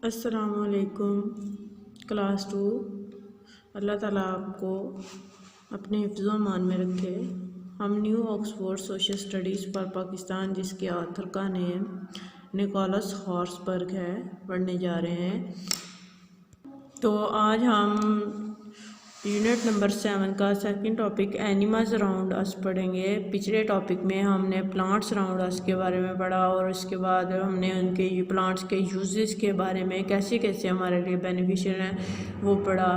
अस्सलामुअलैकुम क्लास 2। अल्लाह ताला आपको अपने हिफ्ज़ मान में रखे। हम new Oxford social studies for Pakistan, जिसके ऑथर का नेम निकोलस हॉर्सबर्ग है, पढ़ने जा रहे हैं। तो आज हम यूनिट नंबर 7 का second topic animals around us पढ़ेंगे। पिछले टॉपिक में हमने प्लांट्स अराउंड अस के बारे में पढ़ा और उसके बाद हमने उनके प्लांट्स के यूजेस के बारे में कैसे कैसे हमारे लिए बेनिफिशियल हैं वो पढ़ा।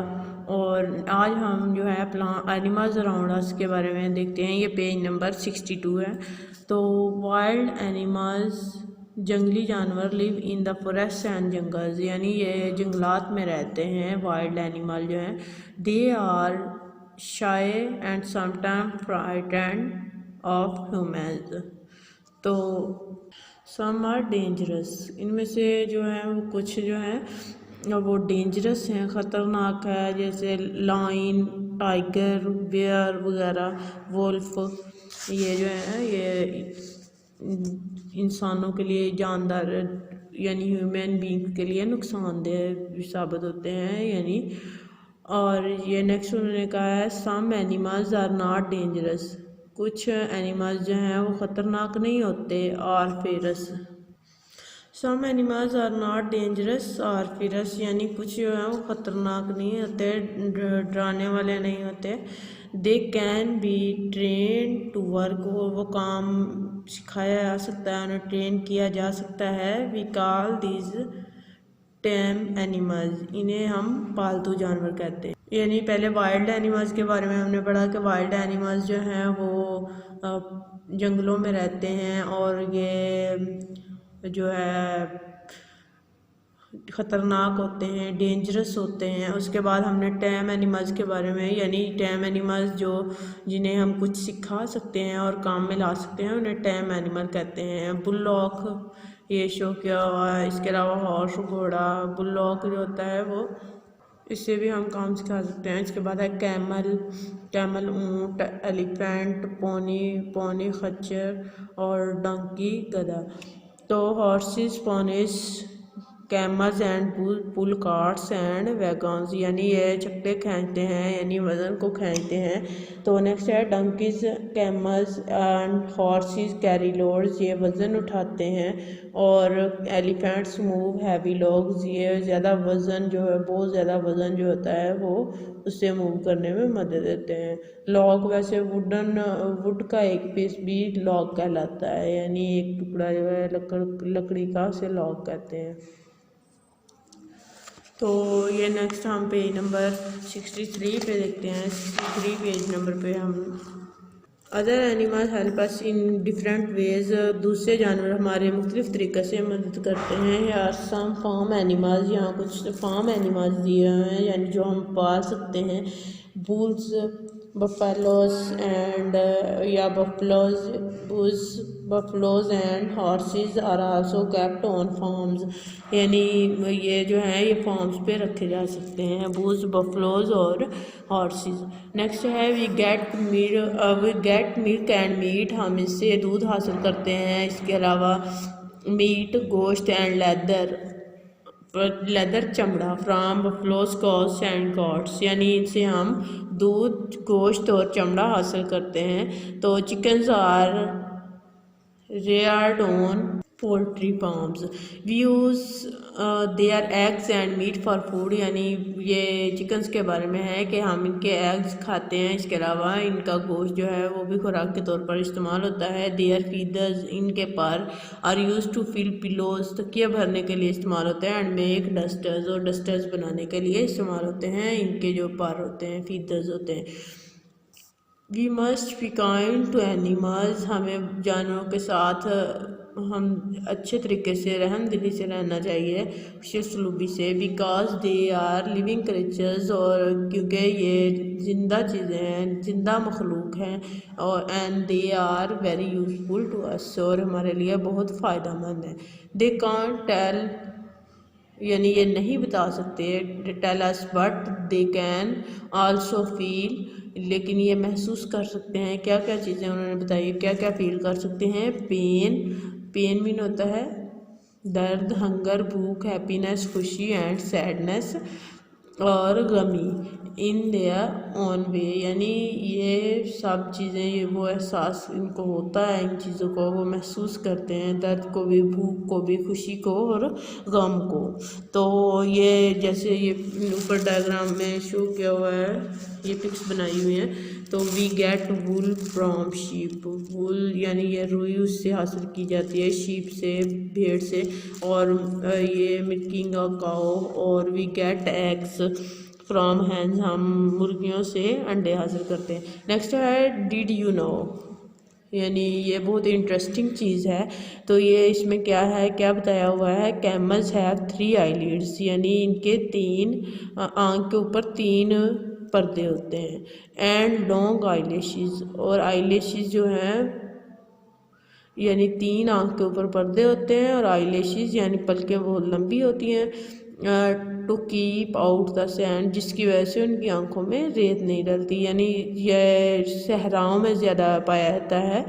और आज हम जो है एनिमल्स अराउंड अस के बारे में देखते हैं। ये पेज नंबर 62 है। तो वाइल्ड एनिमल्स, जंगली जानवर, live in the forest and jungles, यानी ये जंगलात में रहते हैं। वाइल्ड एनिमल जो हैं, they are shy and sometime frightened of humans. तो सम आर डेंजरस, इनमें से जो है वो कुछ जो है वो डेंजरस हैं, ख़तरनाक है, जैसे लाइन, टाइगर, बेयर वगैरह, वुल्फ। ये जो है ये इंसानों के लिए, जानदार यानी ह्यूमन बींग के लिए नुकसानदेह साबित होते हैं यानी। और ये नेक्स्ट उन्होंने कहा है some animals are not dangerous, कुछ एनिमल्स जो हैं वो ख़तरनाक नहीं होते। Or ferocious, some animals are not dangerous or ferocious, यानी कुछ जो है वो ख़तरनाक नहीं होते, डराने वाले नहीं होते। They can be train to work, वो काम सिखाया जा सकता है, उन्हें ट्रेन किया जा सकता है। We call these tame animals, इन्हें हम पालतू जानवर कहते हैं। यानी पहले वाइल्ड एनिमल्स के बारे में हमने पढ़ा कि वाइल्ड एनिमल्स जो हैं वो जंगलों में रहते हैं और ये जो है ख़तरनाक होते हैं, डेंजरस होते हैं। उसके बाद हमने टैम एनिमल्स के बारे में, यानी टैम एनिमल्स जो जिन्हें हम कुछ सिखा सकते हैं और काम में ला सकते हैं, उन्हें टैम एनिमल कहते हैं। बुलॉक, ये शो किया हुआ है। इसके अलावा हॉर्स, घोड़ा। बुलॉक जो होता है वो, इससे भी हम काम सिखा सकते हैं। इसके बाद है कैमल ऊँट, एलिफेंट पोनी खच्चर और डंकी गधा। तो horses, ponies, camels and pull carts and wagons, यानी ये चक्के खींचते हैं यानी वज़न को खींचते हैं। तो नेक्स्ट है donkeys, camels and horses carry loads, ये वज़न उठाते हैं। और एलिफेंट्स मूव हैवी लोग्स, ये ज़्यादा वज़न जो है, बहुत ज़्यादा वज़न जो होता है वो उससे मूव करने में मदद देते हैं। लॉग, वैसे वुड का एक पीस भी लॉग कहलाता है, यानी एक टुकड़ा जो है लकड़ी का, उसे लॉग कहते हैं। तो ये नेक्स्ट हम पेज नंबर 63 पे देखते हैं। 63 पेज नंबर पे हम other animal help us in different ways, दूसरे जानवर हमारे मुख्तलिफ तरीक़े से मदद करते हैं। या सम फार्म एनिमल्स, यहाँ कुछ फार्म एनिमल्स दिए हुए हैं यानी जो हम पाल सकते हैं। बुल्स, बफेलोज एंड या buffaloes and horses are also kept on farms, यानी ये जो है ये फार्म्स पे रखे जा सकते हैं, बुल्स, बफलोज और हॉर्सेस। नेक्स्ट है we get milk and meat, हम इससे दूध हासिल करते हैं। इसके अलावा मीट, गोश्त एंड लेदर चमड़ा from buffaloes, cause and gots, यानी इनसे हम दूध, गोश्त और चमड़ा हासिल करते हैं। तो chickens are reared on poultry farms, we use their eggs and meat for food, यानी ये चिकन्स के बारे में है कि हम इनके एग्स खाते हैं। इसके अलावा इनका गोश्त जो है वो भी खुराक के तौर पर इस्तेमाल होता है। देयर फीदर्स, इनके पर are used to fill pillows, तकिया भरने के लिए इस्तेमाल होते हैं। एंड मेक डस्टर्स, और डस्टर्स बनाने के लिए इस्तेमाल होते हैं। इनके जो पर होते हैं, फीदर्स होते हैं। We must be kind to animals, हमें जानवरों के साथ हम अच्छे तरीके से, रहमदिली से रहना चाहिए, खुश सलूबी से। Because they are living creatures, और क्योंकि ये ज़िंदा चीज़ें हैं, ज़िंदा मखलूक हैं। और and they are very useful to us, और हमारे लिए बहुत फ़ायदेमंद है। दे कांट टेल, यानी ये नहीं बता सकते, tell us, but they can also feel, लेकिन ये महसूस कर सकते हैं। क्या क्या चीज़ें उन्होंने बताई, क्या क्या फील कर सकते हैं। पेन मीन होता है दर्द, हंगर, भूख, हैप्पीनेस, खुशी एंड सैडनेस और गमी इन देयर ओन वे, यानी ये सब चीज़ें, ये वो एहसास इनको होता है, इन चीज़ों को वो महसूस करते हैं, दर्द को भी, भूख को भी, खुशी को और गम को। तो ये जैसे ये ऊपर डायग्राम में शो किया हुआ है, ये पिक्स बनाई हुई हैं। तो we get wool from sheep, wool यानी ये रुई उससे हासिल की जाती है, शीप से, भेड़ से, और ये मिल्किंग अ काओ, और we get eggs from hens, हम मुर्गियों से अंडे हासिल करते हैं। नेक्स्ट है डिड यू नो, यानी ये बहुत इंटरेस्टिंग चीज़ है। तो ये इसमें क्या है, क्या बताया हुआ है, कैमल्स हैव 3 आईलिड्स, यानी इनके 3 आँख के ऊपर 3 पर्दे होते हैं, एंड लॉन्ग आईलैशेस, और आईलैशेस जो हैं यानी 3 आँख के ऊपर पर्दे होते हैं, और आईलैशेस यानी पलकें बहुत लंबी होती हैं, to keep out the sand, जिसकी वजह से उनकी आंखों में रेत नहीं डलती, यानी यह सहराओं में ज़्यादा पाया जाता है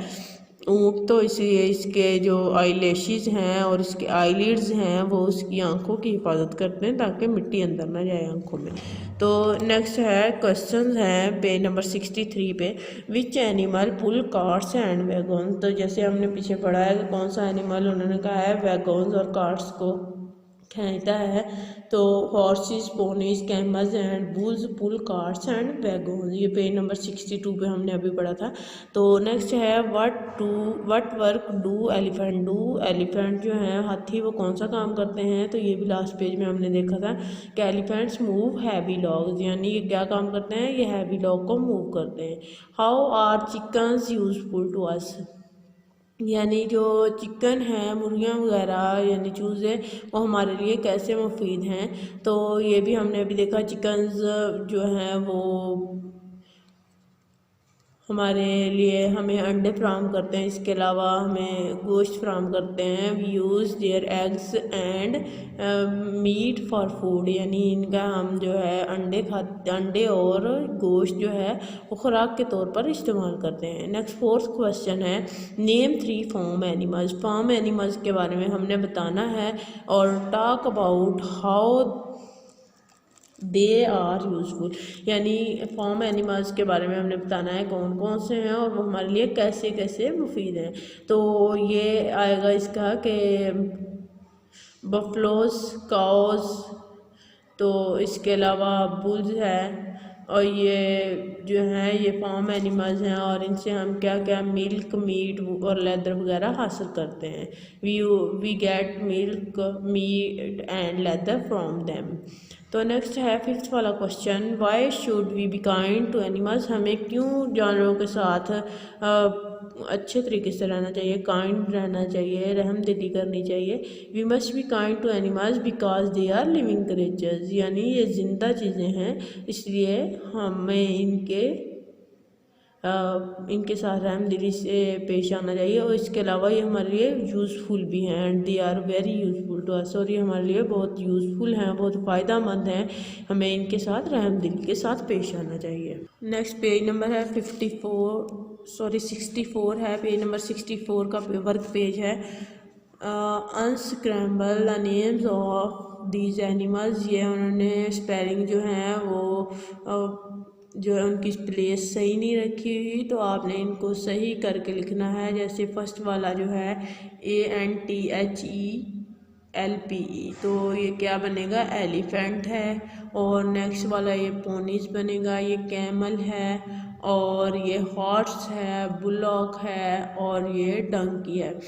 ऊँट, तो इसलिए इसके जो आईलैशेस हैं और इसके आईलिड्स हैं वो उसकी आंखों की हिफाजत करते हैं ताकि मिट्टी अंदर ना जाए आंखों में। तो नेक्स्ट है क्वेश्चन है पेज नंबर 63 पे, which animal pull carts and wagon, तो जैसे हमने पीछे पढ़ा है कौन सा एनिमल, उन्होंने कहा है वैगन्स और कार्ट्स को खींचता है। तो horses, ponies, camels and bulls pull carts and wagon, ये पेज नंबर 62 पे हमने अभी पढ़ा था। तो नेक्स्ट है what work do elephant do, elephant जो है हाथी वो कौन सा काम करते हैं, तो ये भी लास्ट पेज में हमने देखा था कि एलिफेंट्स मूव हैवी लॉग्स, यानी ये क्या काम करते हैं, ये हैवी लॉग को मूव करते हैं। How are chickens useful to us, यानी जो चिकन है, मुर्गियाँ वगैरह यानी चूज़े, वो हमारे लिए कैसे मुफीद हैं। तो ये भी हमने अभी देखा, चिकन्स जो हैं वो हमारे लिए हमें अंडे फ्राहम करते हैं, इसके अलावा हमें गोश्त फ्राहम करते हैं। We use their eggs and meat for food, यानी इनका हम जो है अंडे और गोश्त जो है वो खुराक के तौर पर इस्तेमाल करते हैं। नेक्स्ट 4th क्वेश्चन है, name 3 farm animals, farm animals के बारे में हमने बताना है, और talk about how they are useful, यानी फार्म एनिमल्स के बारे में हमने बताना है कौन कौन से हैं और वो हमारे लिए कैसे कैसे मुफीद हैं। तो ये आएगा इसका कि बफलोस, काउस, तो इसके अलावा बुल्स है, और ये जो हैं ये फार्म एनिमल्स हैं, और इनसे हम क्या क्या मिल्क, मीट और लेदर वगैरह हासिल करते हैं। We get milk, meat and leather from them. तो नेक्स्ट है 5th वाला question, why should we be kind to animals, हमें क्यों जानवरों के साथ अच्छे तरीके से रहना चाहिए, काइंड रहना चाहिए, रहमदिली करनी चाहिए। We must be kind to animals because they are living creatures, यानी ये ज़िंदा चीज़ें हैं इसलिए हमें इनके साथ रहमदिली से पेश आना चाहिए, और इसके अलावा ये हमारे लिए यूज़फुल भी हैं, and they are very useful to us, और ये हमारे लिए बहुत यूज़फुल हैं, बहुत फ़ायदेमंद हैं, हमें इनके साथ रहमदिली के साथ पेश आना चाहिए। नेक्स्ट पेज नंबर है 64 है, पेज नंबर 64 का वर्क पेज है। Unscramble the names of these animals, ये उन्होंने स्पेलिंग जो है वो जो है उनकी प्लेस सही नहीं रखी हुई, तो आपने इनको सही करके लिखना है। जैसे फर्स्ट वाला जो है ANTHELPE, तो ये क्या बनेगा, एलिफेंट है, और नेक्स्ट वाला ये पोनीज बनेगा, ये कैमल है, और ये हॉर्स है, बुलॉक है, और ये डंकी है,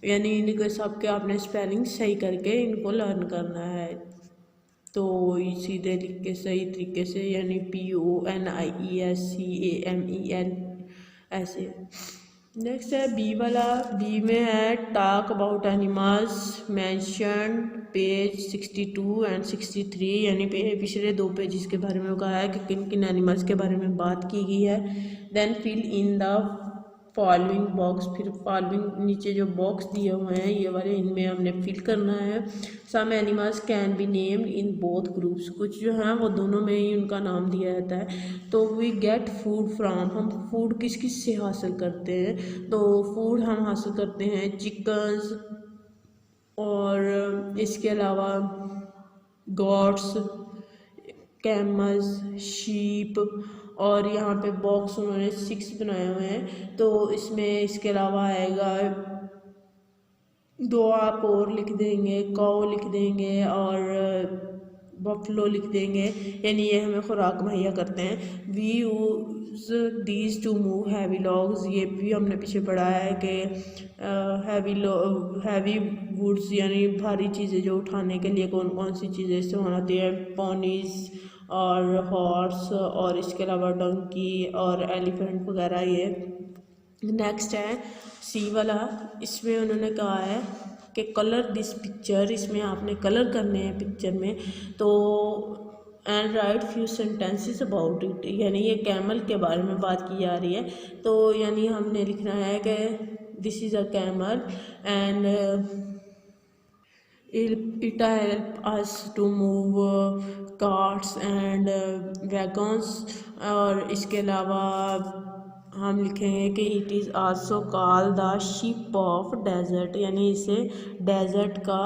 यानी इनके सब के आपने स्पेलिंग सही करके इनको लर्न करना है। तो सीधे लिख के सही तरीके से, यानी PONIESCAMEL ऐसे। नेक्स्ट है बी वाला, बी में है talk about animals mention page 62 and 63, यानी पिछले 2 पेजेस के बारे में कहा है कि किन किन एनिमल्स के बारे में बात की गई है। Then fill in the following box, फिर फॉलोइंग नीचे जो बॉक्स दिए हुए हैं ये वाले, इनमें हमने फिल करना है। Some animals can be named in both groups, कुछ जो हैं वो दोनों में ही उनका नाम दिया जाता है। तो वी गेट फूड फ्राम, हम फूड किस किस से हासिल करते हैं, तो फूड हम हासिल करते हैं चिकन्स, और इसके अलावा गॉड्स, कैमल्स, शीप, और यहाँ पे बॉक्स उन्होंने 6 बनाए हुए हैं। तो इसमें इसके अलावा आएगा 2 आप और लिख देंगे, काऊ लिख देंगे और बफलो लिख देंगे, यानी ये हमें खुराक मुहैया करते हैं। We use these to move heavy logs, ये भी हमने पीछे पढ़ा है कि हैवी वुड्स यानी भारी चीज़ें जो उठाने के लिए कौन कौन सी चीज़ें इस्तेमाल होती है, पोनीज और हॉर्स, और इसके अलावा डंकी और एलिफेंट वगैरह। ये नेक्स्ट है सी वाला, इसमें उन्होंने कहा है कि कलर दिस पिक्चर, इसमें आपने कलर करने हैं पिक्चर में, तो and right few sentences about it, यानी ये कैमल के बारे में बात की जा रही है। तो यानी हमने लिखना है कि this is a camel and it help us to move carts and wagons, और इसके अलावा हम लिखेंगे कि it is also called the ship of desert, यानी इसे डेजर्ट का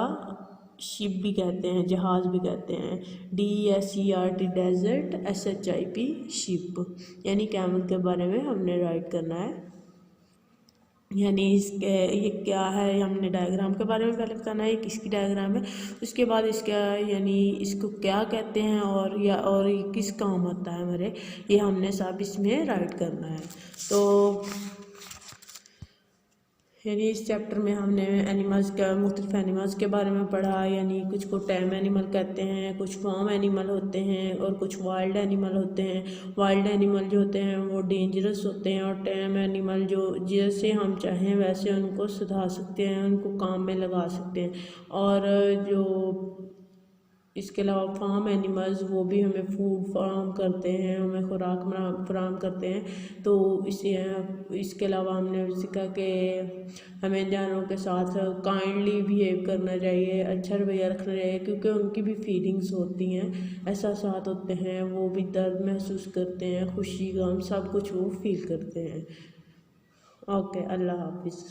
शिप भी कहते हैं, जहाज़ भी कहते हैं। DESERT डेजर्ट, SHIP शिप, यानी कैमल के बारे में हमने राइट करना है। यानी इसके ये क्या है, हमने डायग्राम के बारे में पहले बताना है, किसकी डायग्राम है, उसके बाद इसका यानी इसको क्या कहते हैं और ये किस काम आता है हमारे, ये हमने सब इसमें राइट करना है। तो यानी इस चैप्टर में हमने एनिमल्स का, मुख्तलिफ एनिमल्स के बारे में पढ़ा, यानी कुछ को टैम एनिमल कहते हैं, कुछ फार्म एनिमल होते हैं और कुछ वाइल्ड एनिमल होते हैं। वाइल्ड एनिमल जो होते हैं वो डेंजरस होते हैं, और टैम एनिमल जो जैसे हम चाहें वैसे उनको सुधा सकते हैं, उनको काम में लगा सकते हैं। और जो इसके अलावा फार्म एनिमल्स वो भी हमें फूड फराहम करते हैं, हमें खुराक फराहम करते हैं। तो इसके अलावा हमने सीखा कि हमें जानवरों के साथ काइंडली बिहेव करना चाहिए, अच्छा रवैया रखना चाहिए, क्योंकि उनकी भी फीलिंग्स होती हैं, एहसासात होते हैं, वो भी दर्द महसूस करते हैं, खुशी गम सब कुछ वो फील करते हैं। ओके, अल्लाह हाफिज़।